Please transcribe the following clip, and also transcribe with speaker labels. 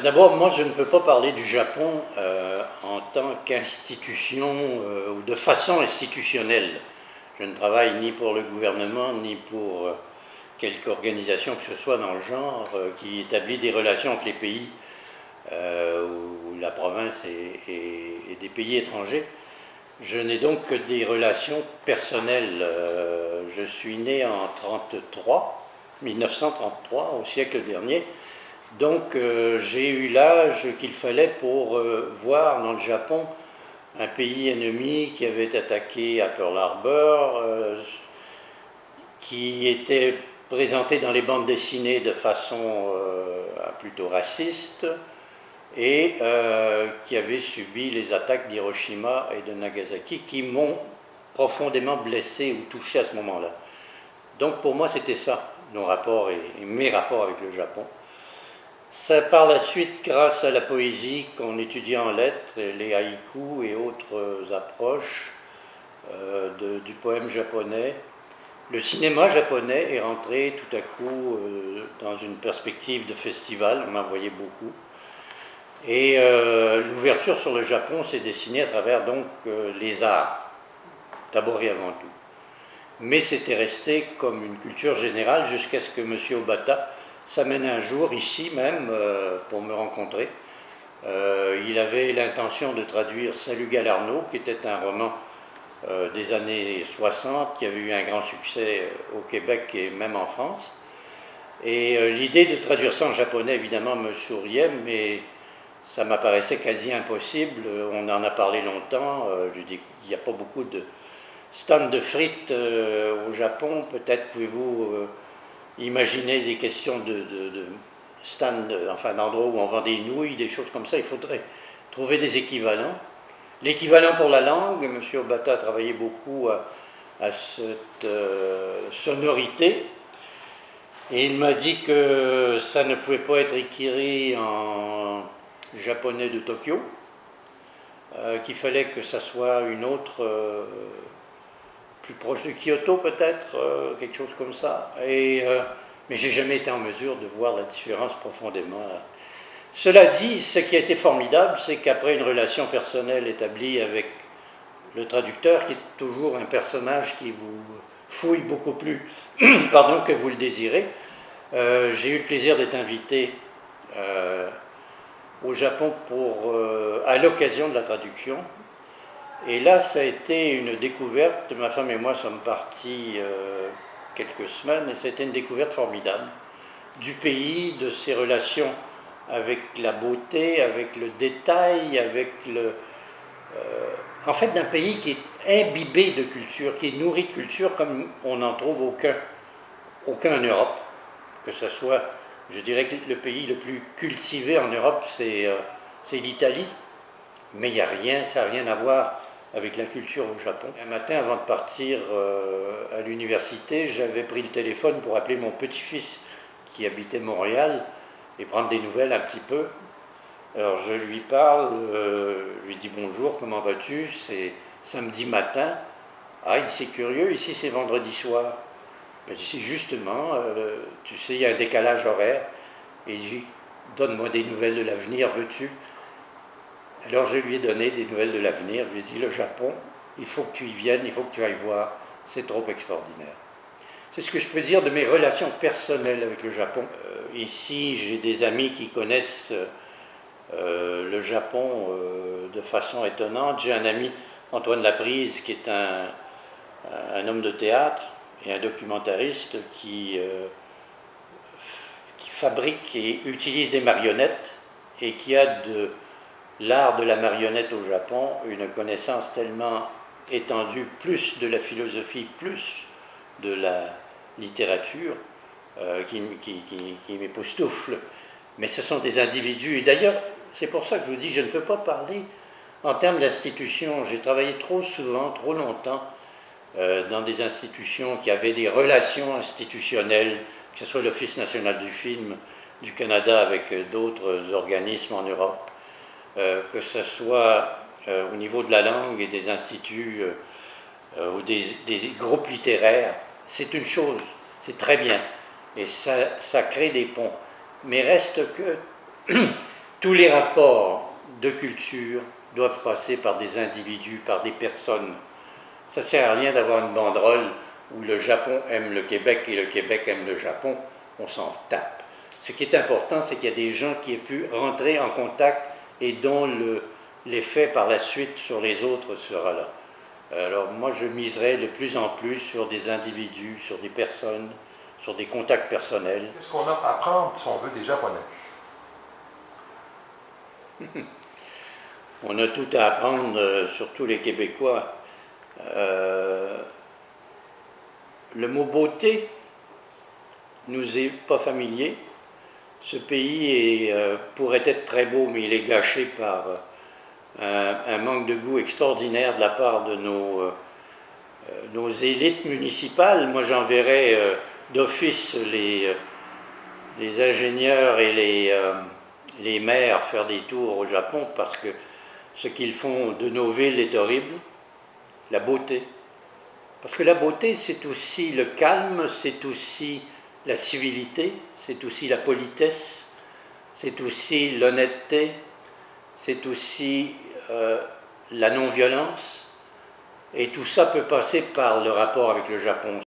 Speaker 1: D'abord, moi, je ne peux pas parler du Japon en tant qu'institution ou de façon institutionnelle. Je ne travaille ni pour le gouvernement, ni pour quelque organisation que ce soit dans le genre qui établit des relations entre les pays ou la province et des pays étrangers. Je n'ai donc que des relations personnelles. Je suis né en 1933, au siècle dernier. Donc j'ai eu l'âge qu'il fallait pour voir dans le Japon un pays ennemi qui avait attaqué à Pearl Harbor, qui était présenté dans les bandes dessinées de façon plutôt raciste et qui avait subi les attaques d'Hiroshima et de Nagasaki qui m'ont profondément blessé ou touché à ce moment-là. Donc pour moi c'était ça, nos rapports et mes rapports avec le Japon. C'est par la suite, grâce à la poésie qu'on étudie en lettres, les haïkus et autres approches du poème japonais, le cinéma japonais est rentré tout à coup dans une perspective de festival, on en voyait beaucoup. Et l'ouverture sur le Japon s'est dessinée à travers donc les arts, d'abord et avant tout. Mais c'était resté comme une culture générale jusqu'à ce que M. Obata s'amène un jour ici même pour me rencontrer. Il avait l'intention de traduire Salut Galarno, qui était un roman des années 60, qui avait eu un grand succès au Québec et même en France. Et l'idée de traduire ça en japonais, évidemment, me souriait, mais ça m'apparaissait quasi impossible. On en a parlé longtemps. Je dis qu'il n'y a pas beaucoup de stands de frites au Japon. Peut-être pouvez-vous imaginer des questions de stands, enfin d'endroits où on vend des nouilles, des choses comme ça. Il faudrait trouver des équivalents. L'équivalent pour la langue, M. Obata a travaillé beaucoup à cette sonorité. Et il m'a dit que ça ne pouvait pas être écrit en japonais de Tokyo, qu'il fallait que ça soit une autre, plus proche de Kyoto peut-être, quelque chose comme ça. Mais j'ai jamais été en mesure de voir la différence profondément. Cela dit, ce qui a été formidable, c'est qu'après une relation personnelle établie avec le traducteur, qui est toujours un personnage qui vous fouille beaucoup plus pardon, que vous le désirez, j'ai eu le plaisir d'être invité au Japon à l'occasion de la traduction. Et là, ça a été une découverte. Ma femme et moi sommes partis quelques semaines et ça a été une découverte formidable du pays, de ses relations avec la beauté, avec le détail, en fait d'un pays qui est imbibé de culture, qui est nourri de culture comme on n'en trouve aucun en Europe. Que ce soit, je dirais que le pays le plus cultivé en Europe, c'est l'Italie, mais ça n'a rien à voir avec la culture au Japon. Un matin, avant de partir à l'université, j'avais pris le téléphone pour appeler mon petit-fils qui habitait Montréal et prendre des nouvelles un petit peu. Alors je lui parle, je lui dis bonjour, comment vas-tu? C'est samedi matin. Ah, il dit c'est curieux, ici c'est vendredi soir. Ben, je dis justement, tu sais, il y a un décalage horaire. Et il dit, donne-moi des nouvelles de l'avenir, veux-tu? Alors je lui ai donné des nouvelles de l'avenir, je lui ai dit, le Japon, il faut que tu y viennes, il faut que tu ailles voir, c'est trop extraordinaire. C'est ce que je peux dire de mes relations personnelles avec le Japon. Ici, j'ai des amis qui connaissent le Japon de façon étonnante. J'ai un ami, Antoine Laprise, qui est un homme de théâtre et un documentariste qui fabrique et utilise des marionnettes et qui a de l'art de la marionnette au Japon une connaissance tellement étendue, plus de la philosophie, plus de la littérature, qui m'époustoufle. Mais ce sont des individus, et d'ailleurs, c'est pour ça que je vous dis, je ne peux pas parler en termes d'institutions. J'ai travaillé trop souvent, trop longtemps, dans des institutions qui avaient des relations institutionnelles, que ce soit l'Office national du film du Canada avec d'autres organismes en Europe, que ce soit au niveau de la langue et des instituts ou des groupes littéraires. C'est une chose, c'est très bien, et ça crée des ponts. Mais reste que tous les rapports de culture doivent passer par des individus, par des personnes. Ça ne sert à rien d'avoir une banderole où le Japon aime le Québec et le Québec aime le Japon, on s'en tape. Ce qui est important, c'est qu'il y a des gens qui aient pu rentrer en contact et dont l'effet par la suite sur les autres sera là. Alors moi, je miserais de plus en plus sur des individus, sur des personnes, sur des contacts personnels.
Speaker 2: Qu'est-ce qu'on a à apprendre, si on veut, des Japonais?
Speaker 1: On a tout à apprendre, surtout les Québécois. Le mot beauté nous est pas familier. Ce pays pourrait être très beau, mais il est gâché par un manque de goût extraordinaire de la part de nos élites municipales. Moi, j'enverrais d'office les ingénieurs et les maires faire des tours au Japon, parce que ce qu'ils font de nos villes est horrible. La beauté. Parce que la beauté, c'est aussi le calme, c'est aussi la civilité, c'est aussi la politesse, c'est aussi l'honnêteté, c'est aussi la non-violence. Et tout ça peut passer par le rapport avec le Japon.